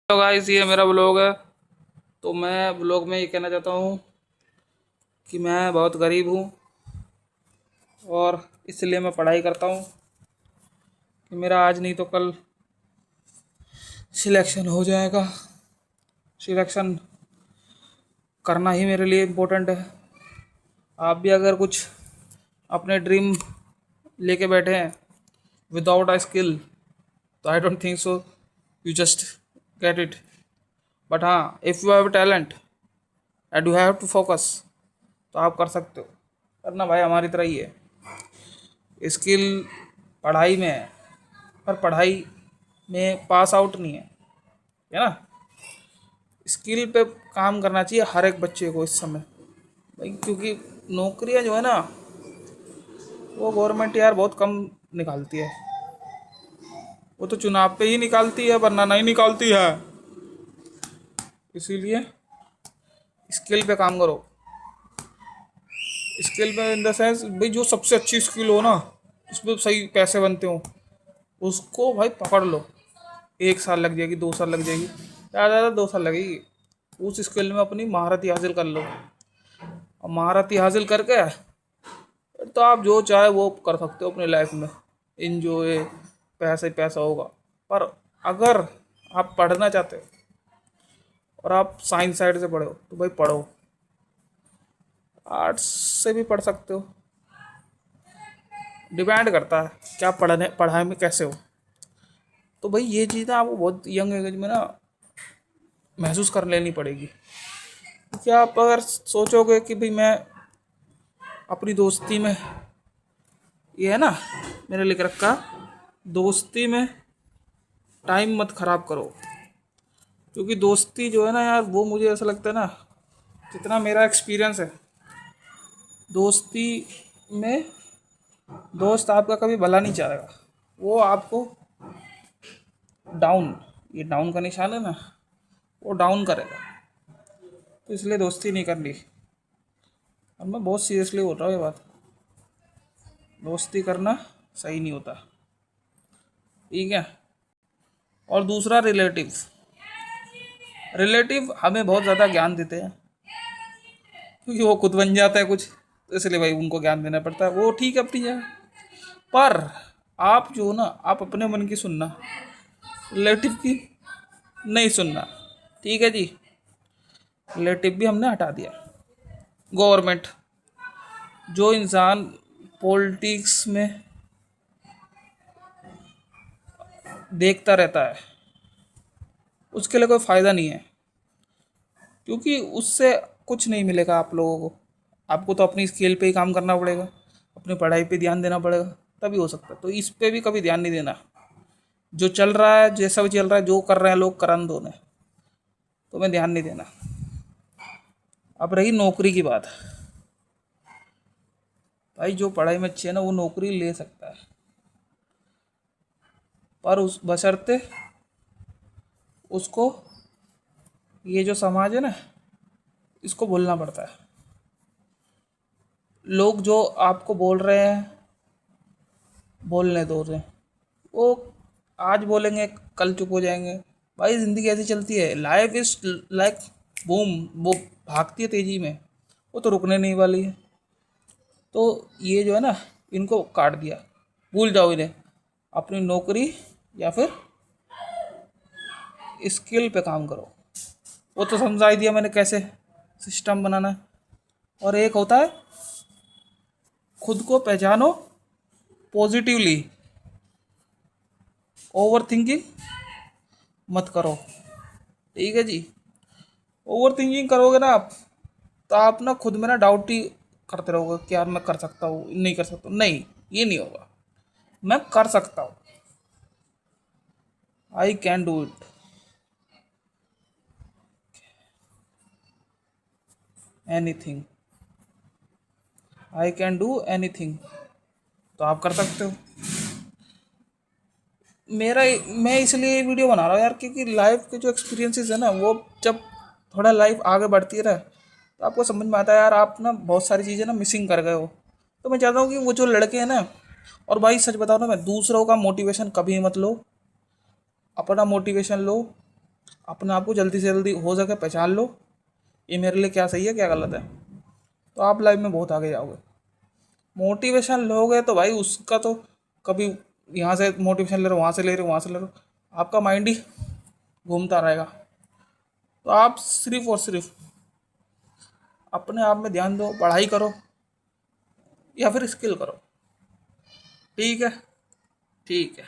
तो गाइस ये मेरा ब्लॉग है। तो मैं ब्लॉग में ये कहना चाहता हूँ कि मैं बहुत गरीब हूँ और इसलिए मैं पढ़ाई करता हूँ कि मेरा आज नहीं तो कल सिलेक्शन हो जाएगा। सिलेक्शन करना ही मेरे लिए इम्पोर्टेंट है। आप भी अगर कुछ अपने ड्रीम लेके बैठे हैं विदाउट अ स्किल, तो I don't think so you just get it. But हाँ, if you have talent and you have to focus, तो आप कर सकते हो। करना भाई हमारी तरह ही है। स्किल पढ़ाई में है, पर पढ़ाई में पास आउट नहीं है ना। स्किल पे काम करना चाहिए हर एक बच्चे को इस समय भाई, क्योंकि नौकरियां जो है ना वो गवर्नमेंट यार बहुत कम निकालती है। वो तो चुनाव पे ही निकालती है, वरना नहीं निकालती है। इसीलिए स्किल पे काम करो। स्किल पे इन द सेंस भाई, जो सबसे अच्छी स्किल हो ना, उसमें सही पैसे बनते हो, उसको भाई पकड़ लो। 1 साल लग जाएगी, 2 साल लग जाएगी, ज़्यादा ज़्यादा 2 साल लगेगी। उस स्किल में अपनी महारत हासिल कर लो, और महारत हासिल करके फिर तो आप जो चाहे वो कर सकते हो अपनी लाइफ में। इंजॉय, पैसा ही पैसा होगा। पर अगर आप पढ़ना चाहते हो और आप साइंस साइड से पढ़ो, तो भाई पढ़ो। आर्ट्स से भी पढ़ सकते हो, डिपेंड करता है क्या पढ़ने पढ़ाई में कैसे हो। तो भाई ये चीज़ ना आपको बहुत यंग एज में ना महसूस कर लेनी पड़ेगी। क्योंकि आप अगर सोचोगे कि भाई मैं अपनी दोस्ती में, ये है ना मैंने लिख रखा, दोस्ती में टाइम मत खराब करो। क्योंकि दोस्ती जो है ना यार, वो मुझे ऐसा लगता है ना, जितना मेरा एक्सपीरियंस है दोस्ती में, दोस्त आपका कभी भला नहीं चाहेगा। वो आपको डाउन, ये डाउन का निशान है ना, वो डाउन करेगा। तो इसलिए दोस्ती नहीं करनी। और मैं बहुत सीरियसली बोल रहा हूँ ये बात, दोस्ती करना सही नहीं होता, ठीक है। और दूसरा, रिलेटिव। रिलेटिव हमें बहुत ज़्यादा ज्ञान देते हैं, क्योंकि वो खुद बन जाता है कुछ, तो इसलिए भाई उनको ज्ञान देना पड़ता है। वो ठीक है अपनी जगह, पर आप जो ना, आप अपने मन की सुनना, रिलेटिव की नहीं सुनना, ठीक है जी। रिलेटिव भी हमने हटा दिया। गवर्नमेंट, जो इंसान पॉलिटिक्स में देखता रहता है, उसके लिए कोई फ़ायदा नहीं है, क्योंकि उससे कुछ नहीं मिलेगा आप लोगों को। आपको तो अपनी स्किल पे ही काम करना पड़ेगा, अपनी पढ़ाई पे ध्यान देना पड़ेगा, तभी हो सकता है। तो इस पे भी कभी ध्यान नहीं देना। जो चल रहा है, जैसा भी चल रहा है, जो कर रहे हैं लोग, करन दो ने, तो मैं ध्यान नहीं देना। अब रही नौकरी की बात, भाई जो पढ़ाई में अच्छी है ना, वो नौकरी ले सकता है, पर उस बशर्ते उसको, ये जो समाज है ना, इसको भूलना पड़ता है। लोग जो आपको बोल रहे हैं, बोलने दो रहे, वो आज बोलेंगे कल चुप हो जाएंगे। भाई ज़िंदगी ऐसी चलती है, लाइफ इज लाइक बूम, वो भागती है तेज़ी में, वो तो रुकने नहीं वाली है। तो ये जो है ना, इनको काट दिया, भूल जाओ इन्हें। अपनी नौकरी या फिर स्किल पे काम करो। वो तो समझा ही दिया मैंने कैसे सिस्टम बनाना है। और एक होता है, खुद को पहचानो पॉजिटिवली, ओवर थिंकिंग मत करो, ठीक है जी। ओवर थिंकिंग करोगे ना आप, तो आप ना खुद में ना डाउट ही करते रहोगे कि यार मैं कर सकता हूँ, नहीं कर सकता हूँ। नहीं, ये नहीं होगा। मैं कर सकता हूँ, I can do it, anything, I can do anything. तो आप कर सकते हो। मेरा, मैं इसलिए ये वीडियो बना रहा हूँ यार, क्योंकि लाइफ के जो एक्सपीरियंसेस है ना, वो जब थोड़ा लाइफ आगे बढ़ती है ना, तो आपको समझ में आता है यार, आप ना बहुत सारी चीज़ें ना मिसिंग कर गए हो। तो मैं चाहता हूँ कि वो जो लड़के हैं ना, और भाई सच बताओ ना, मैं दूसरों का मोटिवेशन कभी मत लो, अपना मोटिवेशन लो। अपने आप को जल्दी से जल्दी हो सके पहचान लो, ये मेरे लिए क्या सही है क्या गलत है, तो आप लाइफ में बहुत आगे जाओगे। मोटिवेशन लोगे तो भाई उसका तो कभी यहाँ से मोटिवेशन ले रहे हो, वहाँ से ले रहे हो, वहाँ से ले रहे हो, आपका माइंड ही घूमता रहेगा। तो आप सिर्फ और सिर्फ अपने आप में ध्यान दो, पढ़ाई करो या फिर स्किल करो। ठीक है। ठीक है।